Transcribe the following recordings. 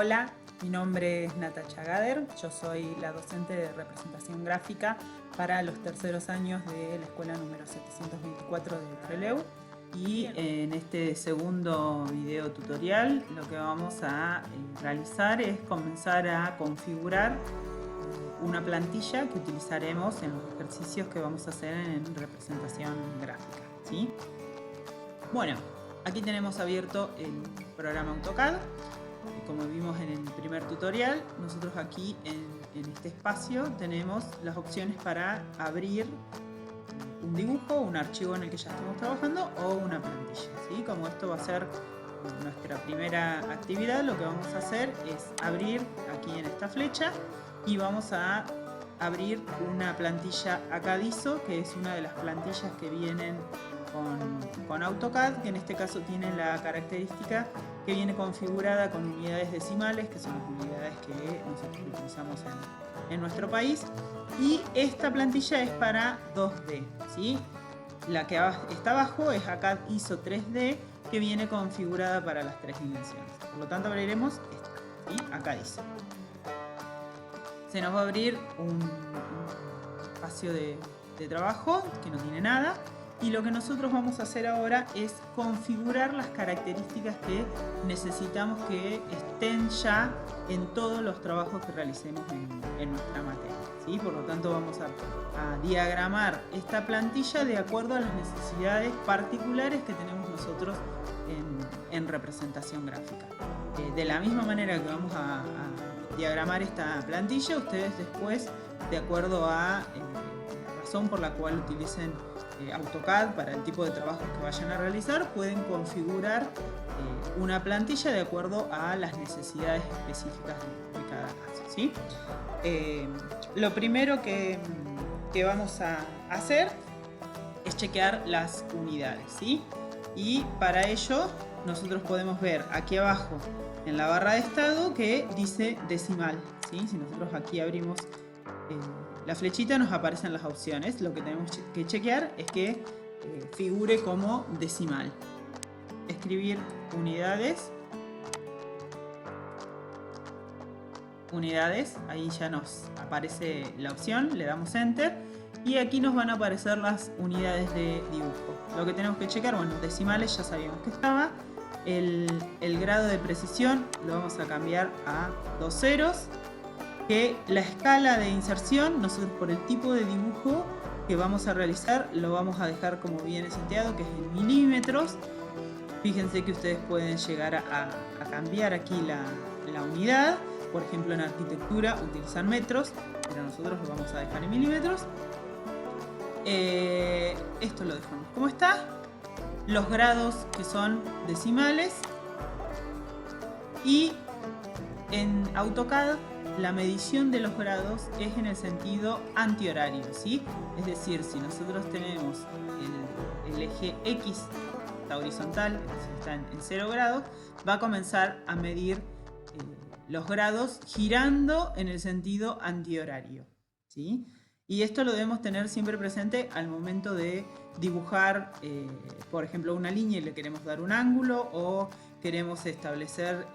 Hola, mi nombre es Natacha Gader, yo soy la docente de representación gráfica para los terceros años de la escuela número 724 de Trelew. Y en este segundo video tutorial lo que vamos a realizar es comenzar a configurar una plantilla que utilizaremos en los ejercicios que vamos a hacer en representación gráfica, ¿sí? Bueno, aquí tenemos abierto el programa AutoCAD. Como vimos en el primer tutorial, nosotros aquí en este espacio tenemos las opciones para abrir un dibujo, un archivo en el que ya estamos trabajando o una plantilla, ¿sí? Como esto va a ser nuestra primera actividad, lo que vamos a hacer es abrir aquí en esta flecha y vamos a abrir una plantilla ACAD-ISO, que es una de las plantillas que vienen con AutoCAD, que en este caso tiene la característica que viene configurada con unidades decimales, que son las unidades que nosotros utilizamos en nuestro país. Y esta plantilla es para 2D, ¿sí? La que está abajo es ACAD ISO 3D, que viene configurada para las 3 dimensiones. Por lo tanto, abriremos esta, ¿sí? ACAD ISO. Se nos va a abrir un espacio de trabajo que no tiene nada. Y lo que nosotros vamos a hacer ahora es configurar las características que necesitamos que estén ya en todos los trabajos que realicemos en nuestra materia, ¿sí? Por lo tanto, vamos a diagramar esta plantilla de acuerdo a las necesidades particulares que tenemos nosotros en representación gráfica. De la misma manera que vamos a diagramar esta plantilla, ustedes después, de acuerdo a la razón por la cual utilicen AutoCAD para el tipo de trabajos que vayan a realizar, pueden configurar una plantilla de acuerdo a las necesidades específicas de cada caso, ¿sí? Lo primero que vamos a hacer es chequear las unidades, ¿sí? Y para ello nosotros podemos ver aquí abajo en la barra de estado que dice decimal, ¿sí? Si nosotros aquí abrimos la flechita, nos aparecen las opciones. Lo que tenemos que chequear es que figure como decimal. Escribir unidades. Unidades, ahí ya nos aparece la opción, le damos enter y aquí nos van a aparecer las unidades de dibujo. Lo que tenemos que checar, bueno, decimales ya sabíamos que estaba. El grado de precisión lo vamos a cambiar a 2 ceros. Que la escala de inserción, nosotros por el tipo de dibujo que vamos a realizar, lo vamos a dejar como viene seteado, que es en milímetros. Fíjense que ustedes pueden llegar a cambiar aquí la unidad. Por ejemplo, en arquitectura utilizan metros, pero nosotros lo vamos a dejar en milímetros. Esto lo dejamos como está. Los grados que son decimales. Y en AutoCAD la medición de los grados es en el sentido antihorario, ¿sí? Es decir, si nosotros tenemos el eje X está horizontal, es decir, está en 0 grados, va a comenzar a medir los grados girando en el sentido antihorario, ¿sí? Y esto lo debemos tener siempre presente al momento de dibujar, por ejemplo, una línea y le queremos dar un ángulo, o queremos establecer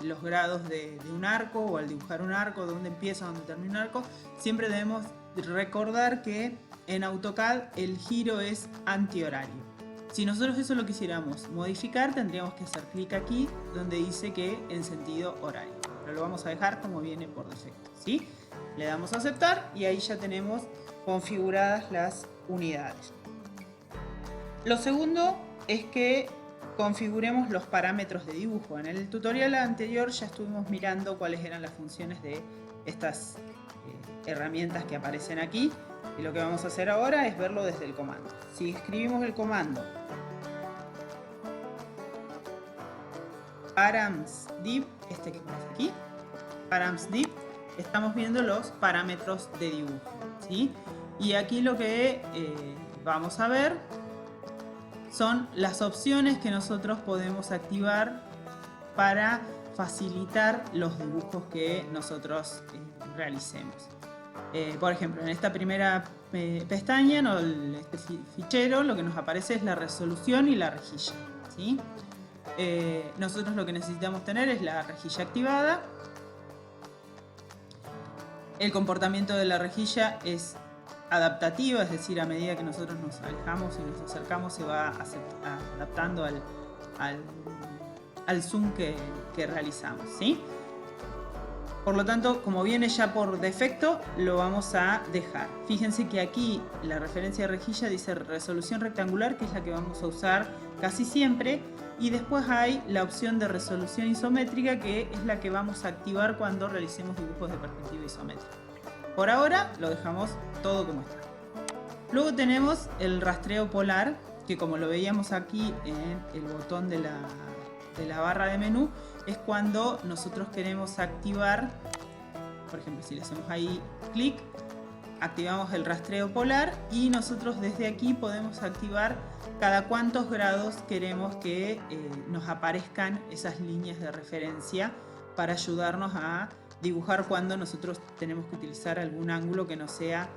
los grados de un arco, o al dibujar un arco, dónde empieza, dónde termina un arco. Siempre debemos recordar que en AutoCAD el giro es antihorario. Si nosotros eso lo quisiéramos modificar, tendríamos que hacer clic aquí donde dice que en sentido horario. Pero lo vamos a dejar como viene por defecto, ¿sí? Le damos a aceptar y ahí ya tenemos configuradas las unidades. Lo segundo es que configuremos los parámetros de dibujo. En el tutorial anterior ya estuvimos mirando cuáles eran las funciones de estas herramientas que aparecen aquí, y lo que vamos a hacer ahora es verlo desde el comando. Si escribimos el comando paramsdiv, este que aparece aquí, paramsdiv, estamos viendo los parámetros de dibujo, ¿sí? Y aquí lo que vamos a ver son las opciones que nosotros podemos activar para facilitar los dibujos que nosotros realicemos. Por ejemplo, en esta primera pestaña, en este fichero, lo que nos aparece es la resolución y la rejilla, ¿sí? nosotros lo que necesitamos tener es la rejilla activada. El comportamiento de la rejilla es adaptativo, es decir, a medida que nosotros nos alejamos y nos acercamos se va adaptando al zoom que realizamos, ¿sí? Por lo tanto, como viene ya por defecto, lo vamos a dejar. Fíjense que aquí la referencia de rejilla dice resolución rectangular, que es la que vamos a usar casi siempre. Y después hay la opción de resolución isométrica, que es la que vamos a activar cuando realicemos dibujos de perspectiva isométrica. Por ahora lo dejamos todo como está. Luego tenemos el rastreo polar, que como lo veíamos aquí en el botón de la barra de menú, es cuando nosotros queremos activar, por ejemplo, si le hacemos ahí clic, activamos el rastreo polar y nosotros desde aquí podemos activar cada cuántos grados queremos que nos aparezcan esas líneas de referencia para ayudarnos a dibujar cuando nosotros tenemos que utilizar algún ángulo que no sea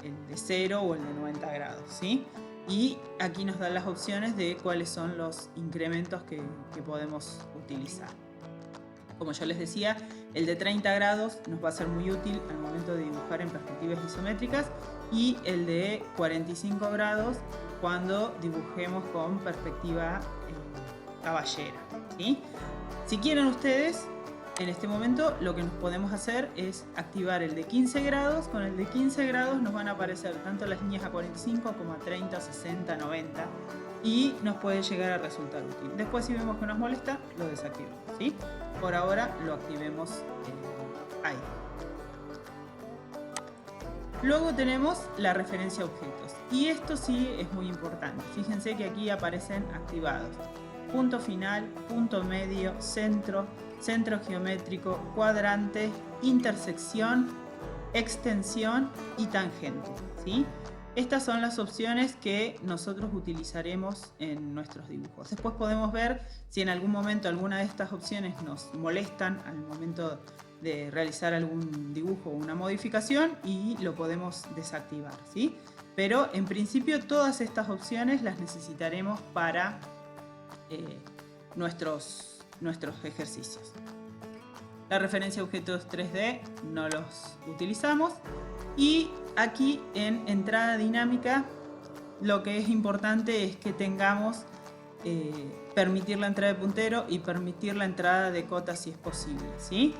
el de 0 o el de 90 grados, ¿sí? Y aquí nos dan las opciones de cuáles son los incrementos que podemos utilizar. Como yo les decía, el de 30 grados nos va a ser muy útil al momento de dibujar en perspectivas isométricas y el de 45 grados cuando dibujemos con perspectiva caballera, ¿sí? Si quieren ustedes, en este momento lo que nos podemos hacer es activar el de 15 grados. Con el de 15 grados nos van a aparecer tanto las líneas a 45 como a 30, 60, 90 y nos puede llegar a resultar útil. Después, si vemos que nos molesta, lo desactivamos, ¿sí? Por ahora lo activemos ahí. Luego tenemos la referencia a objetos y esto sí es muy importante. Fíjense que aquí aparecen activados punto final, punto medio, centro, centro geométrico, cuadrante, intersección, extensión y tangente, ¿sí? Estas son las opciones que nosotros utilizaremos en nuestros dibujos. Después podemos ver si en algún momento alguna de estas opciones nos molestan al momento de realizar algún dibujo o una modificación y lo podemos desactivar, ¿sí? Pero en principio todas estas opciones las necesitaremos para nuestros ejercicios. La referencia a objetos 3D no los utilizamos y aquí en entrada dinámica lo que es importante es que tengamos permitir la entrada de puntero y permitir la entrada de cota si es posible, ¿sí?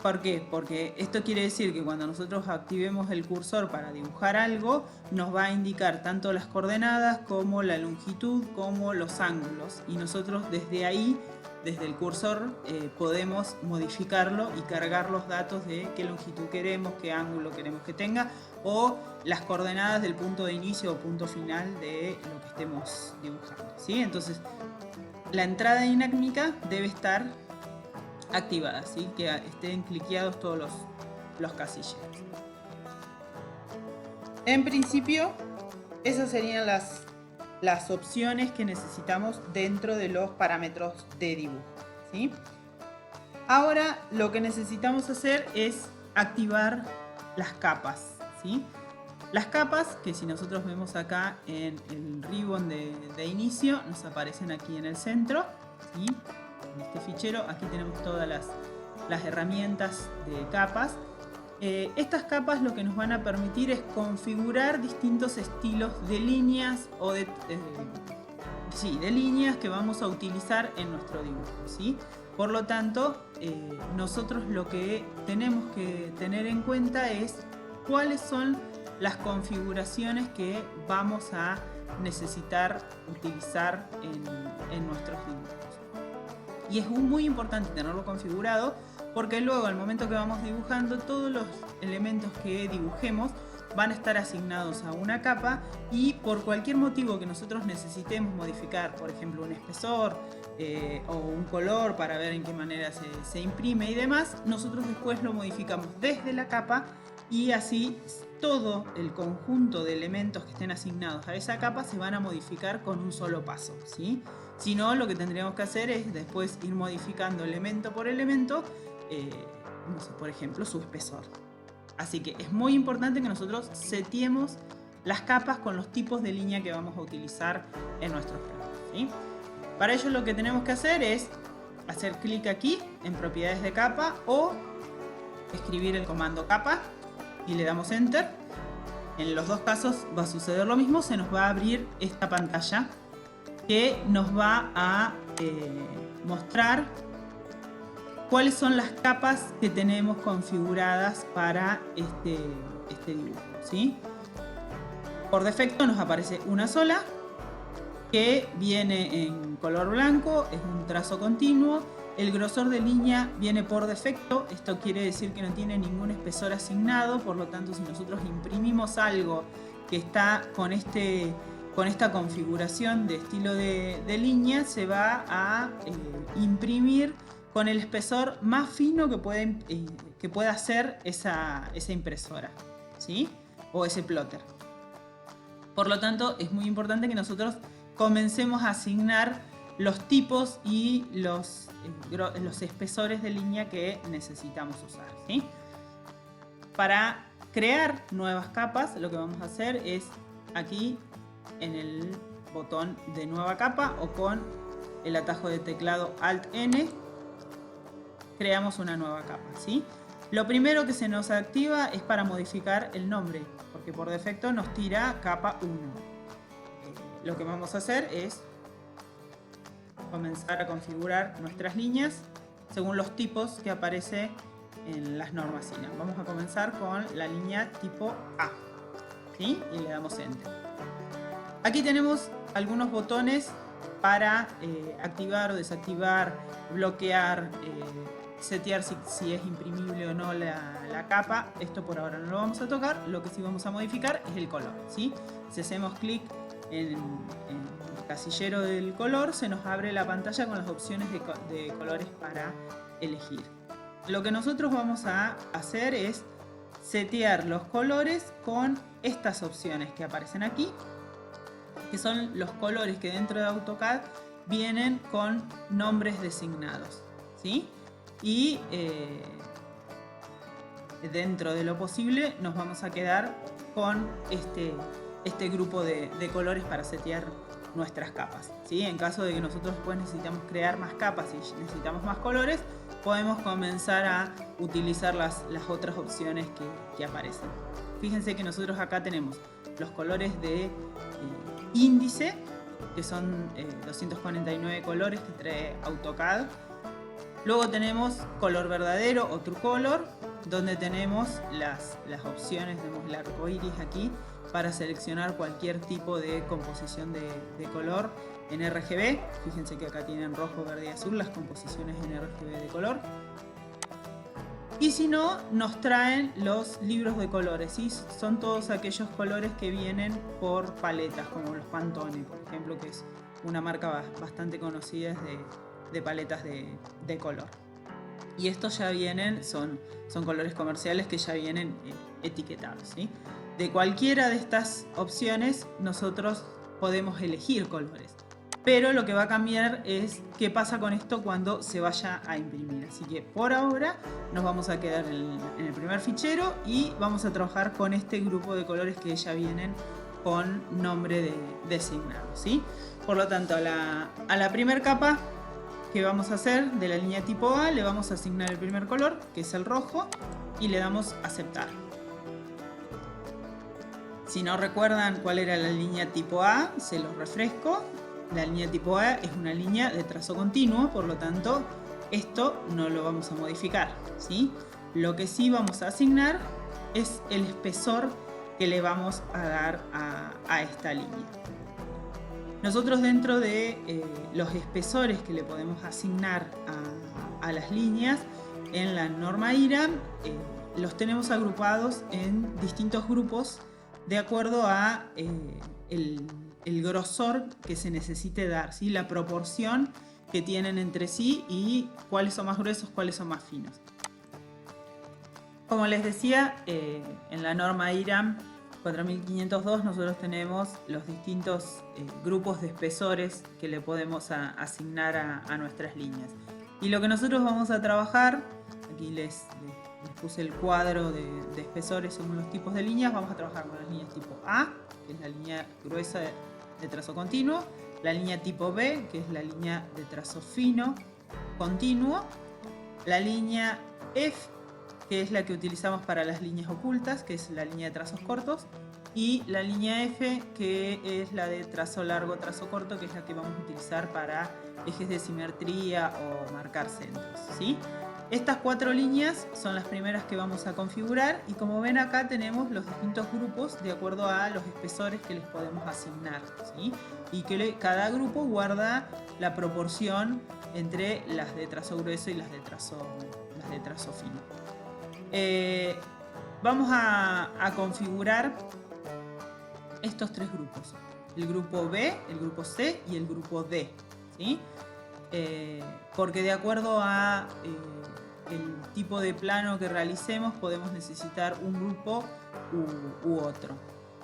¿Por qué? Porque esto quiere decir que cuando nosotros activemos el cursor para dibujar algo, nos va a indicar tanto las coordenadas como la longitud como los ángulos. Y nosotros desde ahí, desde el cursor, podemos modificarlo y cargar los datos de qué longitud queremos, qué ángulo queremos que tenga, o las coordenadas del punto de inicio o punto final de lo que estemos dibujando, ¿sí? Entonces, la entrada dinámica debe estar activada, ¿sí? Que estén cliqueados todos los casilleros. En principio, esas serían las opciones que necesitamos dentro de los parámetros de dibujo, ¿sí? Ahora lo que necesitamos hacer es activar las capas, ¿sí? Las capas, que si nosotros vemos acá en el ribbon de inicio, nos aparecen aquí en el centro, ¿sí? En este fichero, aquí tenemos todas las herramientas de capas. Estas capas lo que nos van a permitir es configurar distintos estilos de líneas o de líneas que vamos a utilizar en nuestro dibujo, ¿sí? Por lo tanto, nosotros lo que tenemos que tener en cuenta es cuáles son las configuraciones que vamos a necesitar utilizar en nuestros dibujos. Y es muy importante tenerlo configurado porque luego al momento que vamos dibujando todos los elementos que dibujemos van a estar asignados a una capa y por cualquier motivo que nosotros necesitemos modificar, por ejemplo un espesor o un color para ver en qué manera se imprime y demás, nosotros después lo modificamos desde la capa y así todo el conjunto de elementos que estén asignados a esa capa se van a modificar con un solo paso, ¿sí? Si no, lo que tendríamos que hacer es después ir modificando elemento por elemento, no sé, por ejemplo, su espesor. Así que es muy importante que nosotros seteemos las capas con los tipos de línea que vamos a utilizar en nuestros planos, ¿sí? Para ello lo que tenemos que hacer es hacer clic aquí en propiedades de capa o escribir el comando capa y le damos enter. En los dos casos va a suceder lo mismo, se nos va a abrir esta pantalla que nos va a mostrar cuáles son las capas que tenemos configuradas para este dibujo, ¿sí? Por defecto nos aparece una sola que viene en color blanco, es un trazo continuo. El grosor de línea viene por defecto, esto quiere decir que no tiene ningún espesor asignado, por lo tanto si nosotros imprimimos algo que está con esta configuración de estilo de línea, se va a imprimir con el espesor más fino que pueda hacer esa impresora, ¿sí? O ese plotter. Por lo tanto, es muy importante que nosotros comencemos a asignar los tipos y los espesores de línea que necesitamos usar, ¿sí? Para crear nuevas capas, lo que vamos a hacer es aquí en el botón de nueva capa o con el atajo de teclado Alt-N, creamos una nueva capa, ¿sí? Lo primero que se nos activa es para modificar el nombre, porque por defecto nos tira capa 1. Lo que vamos a hacer es comenzar a configurar nuestras líneas según los tipos que aparece en las normas IRAM. Vamos a comenzar con la línea tipo A, ¿sí? Y le damos enter. Aquí tenemos algunos botones para activar o desactivar, bloquear, setear si es imprimible o no la capa. Esto por ahora no lo vamos a tocar. Lo que sí vamos a modificar es el color, ¿sí? Si hacemos clic en el casillero del color, se nos abre la pantalla con las opciones de colores para elegir. Lo que nosotros vamos a hacer es setear los colores con estas opciones que aparecen aquí, que son los colores que dentro de AutoCAD vienen con nombres designados, ¿sí? Y dentro de lo posible nos vamos a quedar con este grupo de colores para setear nuestras capas, ¿sí? En caso de que nosotros después necesitamos crear más capas y necesitamos más colores, podemos comenzar a utilizar las otras opciones que aparecen. Fíjense que nosotros acá tenemos los colores de índice, que son 249 colores que trae AutoCAD. Luego tenemos color verdadero o True Color, donde tenemos las opciones, tenemos el arco iris aquí para seleccionar cualquier tipo de composición de color en RGB. Fíjense que acá tienen rojo, verde y azul las composiciones en RGB de color. Y si no, nos traen los libros de colores, ¿sí? Son todos aquellos colores que vienen por paletas, como los Pantone, por ejemplo, que es una marca bastante conocida de paletas de color. Y estos ya vienen, son colores comerciales que ya vienen etiquetados, ¿sí? De cualquiera de estas opciones nosotros podemos elegir colores, pero lo que va a cambiar es qué pasa con esto cuando se vaya a imprimir. Así que por ahora nos vamos a quedar en el primer fichero y vamos a trabajar con este grupo de colores que ya vienen con nombre designado, ¿sí? Por lo tanto, a la primera capa que vamos a hacer de la línea tipo A le vamos a asignar el primer color, que es el rojo, y le damos aceptar. Si no recuerdan cuál era la línea tipo A, se los refresco. La línea tipo A es una línea de trazo continuo, por lo tanto esto no lo vamos a modificar, ¿sí? Lo que sí vamos a asignar es el espesor que le vamos a dar a esta línea. Nosotros dentro de los espesores que le podemos asignar a las líneas en la norma IRAM, los tenemos agrupados en distintos grupos de acuerdo a el grosor que se necesite dar, ¿sí? La proporción que tienen entre sí y cuáles son más gruesos, cuáles son más finos. Como les decía, en la norma IRAM 4502 nosotros tenemos los distintos grupos de espesores que le podemos asignar a nuestras líneas. Y lo que nosotros vamos a trabajar, aquí les puse el cuadro de espesores según los tipos de líneas. Vamos a trabajar con las líneas tipo A, que es la línea gruesa de trazo continuo, la línea tipo B, que es la línea de trazo fino, continuo, la línea F, que es la que utilizamos para las líneas ocultas, que es la línea de trazos cortos, y la línea F, que es la de trazo largo, trazo corto, que es la que vamos a utilizar para ejes de simetría o marcar centros, ¿sí? Estas 4 líneas son las primeras que vamos a configurar y como ven acá tenemos los distintos grupos de acuerdo a los espesores que les podemos asignar, ¿sí? Y que cada grupo guarda la proporción entre las de trazo grueso y las de trazo fino. Vamos a configurar estos 3 grupos, el grupo B, el grupo C y el grupo D, ¿sí? Porque de acuerdo a el tipo de plano que realicemos podemos necesitar un grupo u otro.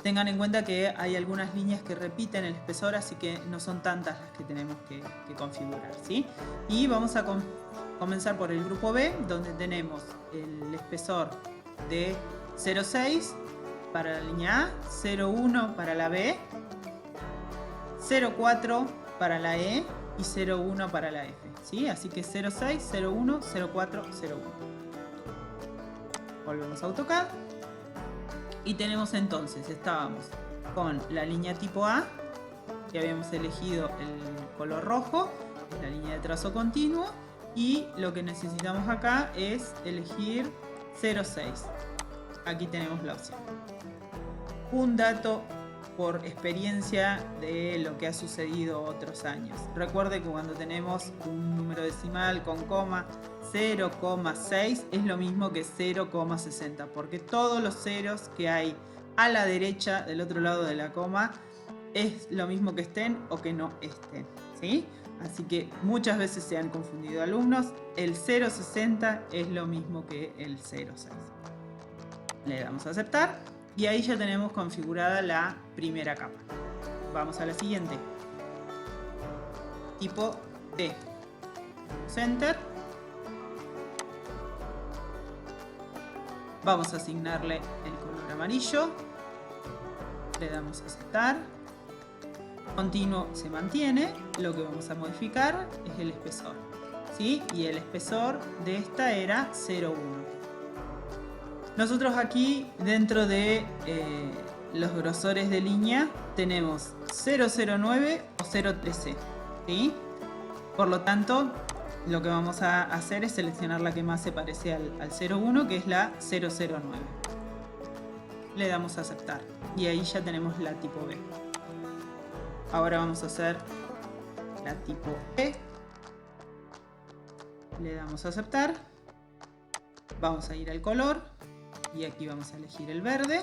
Tengan en cuenta que hay algunas líneas que repiten el espesor, así que no son tantas las que tenemos que configurar, ¿sí? Y vamos a comenzar por el grupo B, donde tenemos el espesor de 0,6 para la línea A, 0,1 para la B, 0,4 para la E y 0,1 para la F, ¿sí? Así que 0,6, 0,1, 0,4, 0,1. Volvemos a AutoCAD y tenemos entonces, estábamos con la línea tipo A, que habíamos elegido el color rojo, la línea de trazo continuo, y lo que necesitamos acá es elegir 0,6. Aquí tenemos la opción. Un dato por experiencia de lo que ha sucedido otros años. Recuerde que cuando tenemos un número decimal con coma, 0,6 es lo mismo que 0,60, porque todos los ceros que hay a la derecha del otro lado de la coma es lo mismo que estén o que no estén, ¿sí? Así que muchas veces se han confundido alumnos. El 0,60 es lo mismo que el 0,6. Le damos a aceptar y ahí ya tenemos configurada la primera capa. Vamos a la siguiente. Tipo D. Center. Vamos a asignarle el color amarillo. Le damos a aceptar. Continuo se mantiene. Lo que vamos a modificar es el espesor, ¿sí? Y el espesor de esta era 0,1. Nosotros aquí dentro de los grosores de línea tenemos 0,09 o 0,13, ¿sí? Por lo tanto, lo que vamos a hacer es seleccionar la que más se parece al 0,1, que es la 0,09. Le damos a aceptar y ahí ya tenemos la tipo B. Ahora vamos a hacer la tipo E. Le damos a aceptar. Vamos a ir al color y aquí vamos a elegir el verde.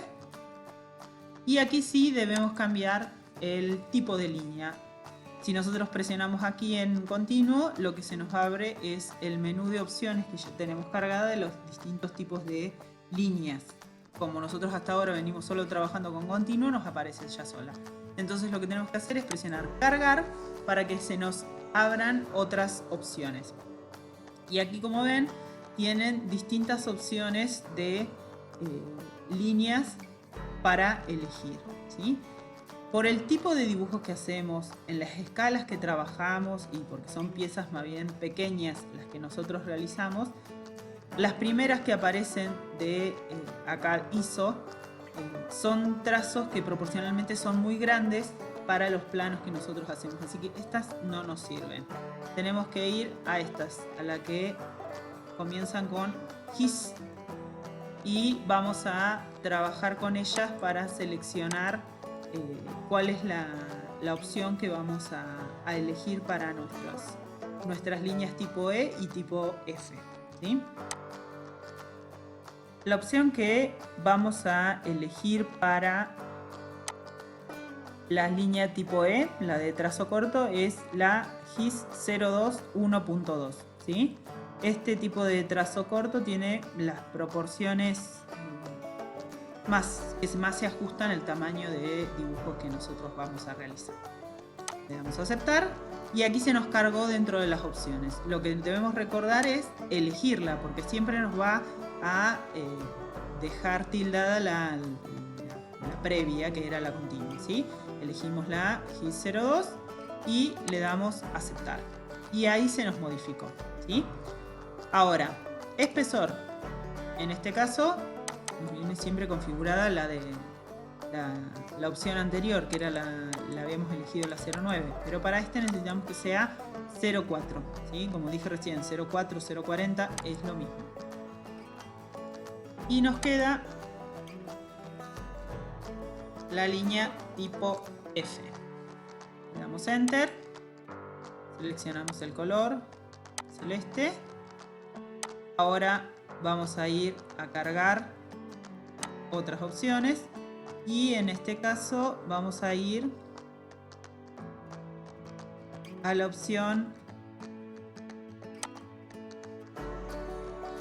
Y aquí sí debemos cambiar el tipo de línea. Si nosotros presionamos aquí en continuo, lo que se nos abre es el menú de opciones que ya tenemos cargada de los distintos tipos de líneas. Como nosotros hasta ahora venimos solo trabajando con continuo, nos aparece ya sola. Entonces lo que tenemos que hacer es presionar cargar para que se nos abran otras opciones. Y aquí, como ven, tienen distintas opciones de líneas para elegir, ¿sí? Por el tipo de dibujos que hacemos, en las escalas que trabajamos y porque son piezas más bien pequeñas las que nosotros realizamos, las primeras que aparecen de acá ISO son trazos que proporcionalmente son muy grandes para los planos que nosotros hacemos, así que estas no nos sirven. Tenemos que ir a estas, a la que comienzan con GIS, y vamos a trabajar con ellas para seleccionar cuál es la opción que vamos a elegir para nuestras líneas tipo E y tipo F, ¿sí? La opción que vamos a elegir para la línea tipo E, la de trazo corto, es la GIS 02 1.2, ¿sí? Este tipo de trazo corto tiene las proporciones que más se ajustan al tamaño de dibujos que nosotros vamos a realizar. Le damos a aceptar y aquí se nos cargó dentro de las opciones. Lo que debemos recordar es elegirla, porque siempre nos va a dejar tildada la previa, que era la continua, ¿sí? Elegimos la GIS 02 y le damos aceptar. Y ahí se nos modificó, ¿sí? Ahora, espesor. En este caso, nos viene siempre configurada la opción anterior, que era la habíamos elegido la 0.9. Pero para este necesitamos que sea 0.4, ¿sí? Como dije recién, 0.4, 0.40 es lo mismo. Y nos queda la línea tipo F. Le damos Enter, seleccionamos el color celeste. Ahora vamos a ir a cargar otras opciones y en este caso vamos a ir a la opción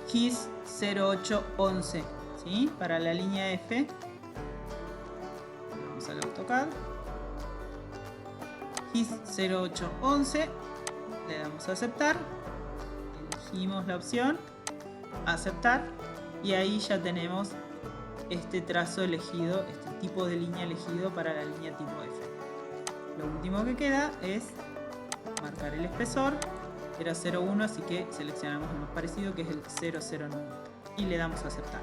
GIS 0811, ¿sí? Para la línea F. Vamos al AutoCAD. GIS 0811. Le damos a aceptar. Elegimos la opción aceptar y ahí ya tenemos este trazo elegido, este tipo de línea elegido para la línea tipo F. Lo último que queda es marcar el espesor. Era 0.1, así que seleccionamos el más parecido, que es el 0.09 y le damos a aceptar.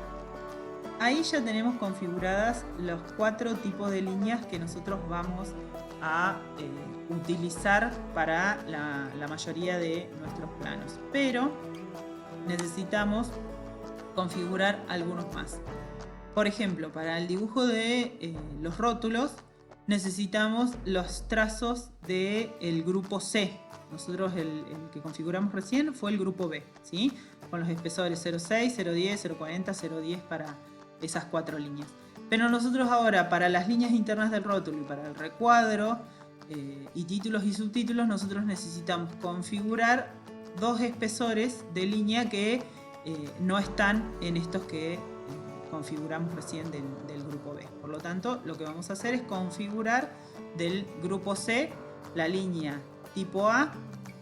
Ahí ya tenemos configuradas los 4 tipos de líneas que nosotros vamos a utilizar para la mayoría de nuestros planos, pero necesitamos configurar algunos más. Por ejemplo, para el dibujo de los rótulos necesitamos los trazos del grupo C. Nosotros el que configuramos recién fue el grupo B, ¿sí? Con los espesores 0.6, 0.10, 0.40, 0.10 para esas 4 líneas. Pero nosotros ahora, para las líneas internas del rótulo y para el recuadro y títulos y subtítulos, nosotros necesitamos configurar 2 espesores de línea que no están en estos que configuramos recién del grupo B. Por lo tanto, lo que vamos a hacer es configurar del grupo C la línea tipo A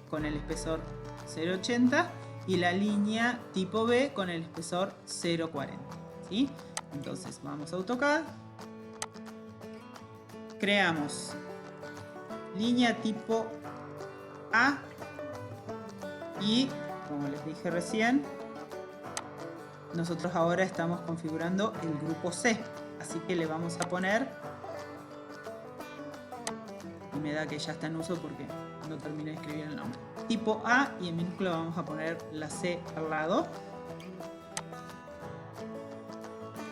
con el espesor 0.80 y la línea tipo B con el espesor 0.40, ¿sí? Entonces vamos a AutoCAD, creamos línea tipo A y, como les dije recién, nosotros ahora estamos configurando el grupo C, así que le vamos a poner, y me da que ya está en uso porque no terminé de escribir el nombre, tipo A, y en minúscula vamos a poner la C al lado.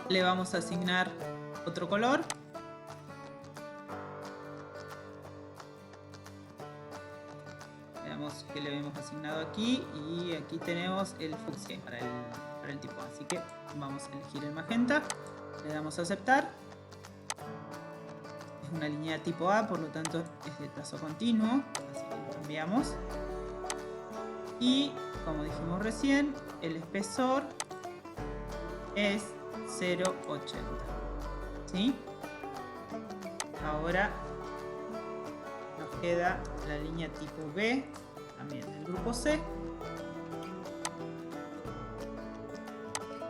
Le vamos a asignar otro color. Veamos que le hemos asignado aquí y aquí tenemos el fucsia para el tipo A. Así que vamos a elegir el magenta, le damos a aceptar. Es una línea tipo A, por lo tanto es de trazo continuo, así que lo cambiamos. Y como dijimos recién, el espesor es 0.80, ¿sí? Ahora nos queda la línea tipo B, también del grupo C.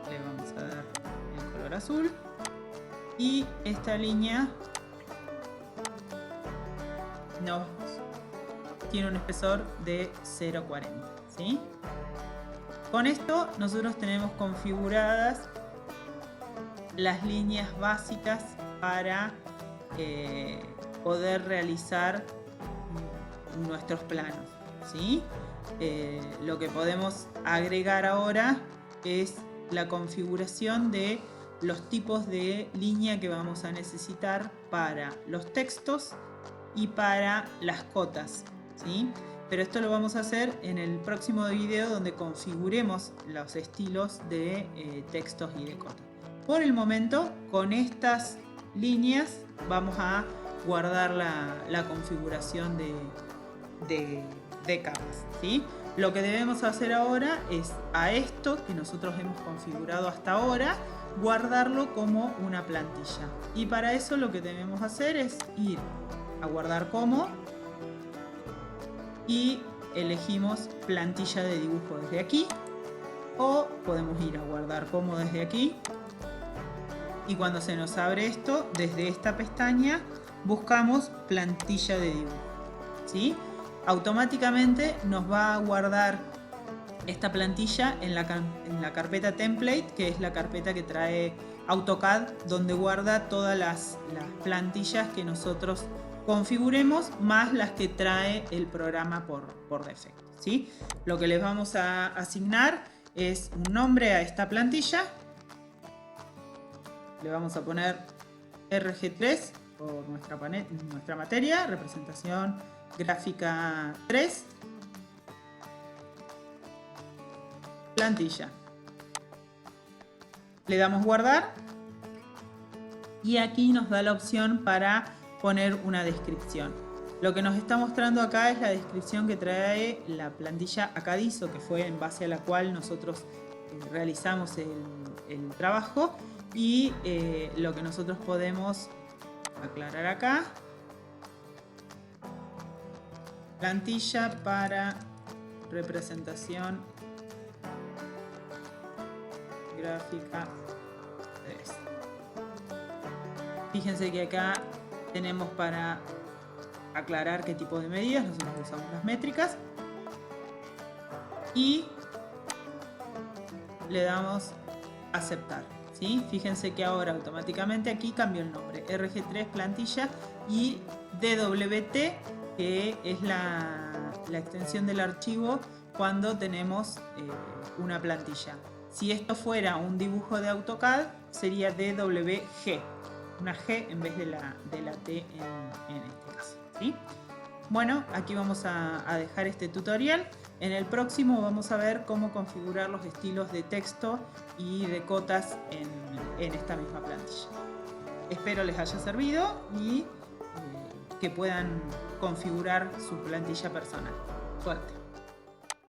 Le vamos a dar el color azul y esta línea nos tiene un espesor de 0.40, ¿sí? Con esto nosotros tenemos configuradas las líneas básicas para poder realizar nuestros planos, ¿sí? Lo que podemos agregar ahora es la configuración de los tipos de línea que vamos a necesitar para los textos y para las cotas, ¿sí? Pero esto lo vamos a hacer en el próximo video, donde configuremos los estilos de textos y de cotas. Por el momento, con estas líneas vamos a guardar la configuración de capas, ¿sí? Lo que debemos hacer ahora es a esto que nosotros hemos configurado hasta ahora, guardarlo como una plantilla. Y para eso lo que debemos hacer es ir a guardar como y elegimos plantilla de dibujo desde aquí, o podemos ir a guardar como desde aquí. Y cuando se nos abre esto, desde esta pestaña buscamos plantilla de dibujo, ¿sí? Automáticamente nos va a guardar esta plantilla en la carpeta template, que es la carpeta que trae AutoCAD, donde guarda todas las plantillas que nosotros configuremos, más las que trae el programa por defecto, ¿sí? Lo que les vamos a asignar es un nombre a esta plantilla. Le vamos a poner RG3 por nuestra materia, representación gráfica 3. Plantilla. Le damos guardar y aquí nos da la opción para poner una descripción. Lo que nos está mostrando acá es la descripción que trae la plantilla Acadiso, que fue en base a la cual nosotros realizamos el trabajo, y lo que nosotros podemos aclarar acá: plantilla para representación gráfica 3. Fíjense que acá tenemos para aclarar qué tipo de medidas. Nosotros usamos las métricas y le damos aceptar, ¿sí? Fíjense que ahora automáticamente aquí cambió el nombre, RG3 plantilla, y DWT, que es la extensión del archivo cuando tenemos una plantilla. Si esto fuera un dibujo de AutoCAD, sería DWG, una G en vez de la T en este caso, ¿sí? Bueno, aquí vamos a dejar este tutorial. En el próximo vamos a ver cómo configurar los estilos de texto y de cotas en esta misma plantilla. Espero les haya servido y que puedan configurar su plantilla personal. Suerte.